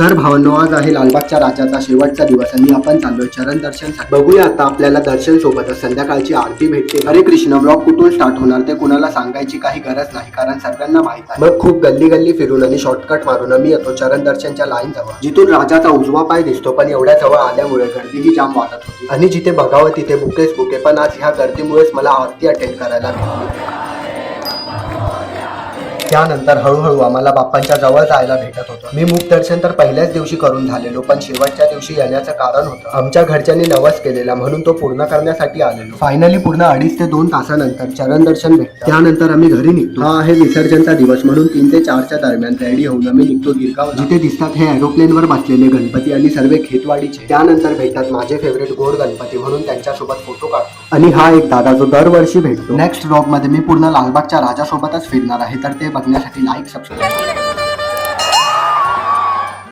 तर भावांनो, आज आहे लालबागच्या राजाचा शेवटचा दिवस आणि आपण चाललोय चरण दर्शनसाठी. बघूया आता आपल्याला दर्शन सोबतच संध्याकाळची आरती भेटते. हरे कृष्ण ब्लॉग कुठून स्टार्ट होणार ते कुणाला सांगायची काही गरज नाही, कारण सगळ्यांना माहित आहे. मग खूप गल्ली गल्ली फिरून आणि शॉर्टकट मारून मी येतो चरण दर्शनच्या लाईन जवळ, जिथून राजाचा उजवा पाय दिसतो. पण एवढ्या जवळ आल्यामुळे गर्दीही जाम वाटत होती आणि जिथे बघावं तिथे बुकेच बुके. पण आज ह्या गर्दीमुळेच मला आरती अटेंड करायला भेटली. त्यानंतर हळूहळू आम्हाला बाप्पांच्या जवळ जायला भेटत होतं. मी मुख दर्शन तर पहिल्याच दिवशी करून झालेलो, पण शेवटच्या दिवशी येण्याचं कारण होतं आमच्या घरच्यांनी नवस केलेला, म्हणून तो पूर्ण करण्यासाठी आलेलो. फायनली पूर्ण 2.5 ते 2 तासानंतर चरण दर्शन भेटतं. त्यानंतर आम्ही घरी निघतो. हा आहे विसर्जनचा दिवस, म्हणून 3 ते 4च्या दरम्यान रेडी होऊन आम्ही निघतो गिरगाव. जिथे दिसतात हे एरोप्लेनवर बसलेले गणपती आणि सर्व खेतवाडीचे. त्यानंतर भेटतात माझे फेवरेट गोड गणपती, म्हणून त्यांच्यासोबत फोटो काढतो. आणि हा एक दादा जो दरवर्षी भेटतो. नेक्स्ट व्लॉग मध्ये मी पूर्ण लालबागच्या राजासोबतच फिरणार आहे, तर ते बघण्यासाठी लाईक सबस्क्राईब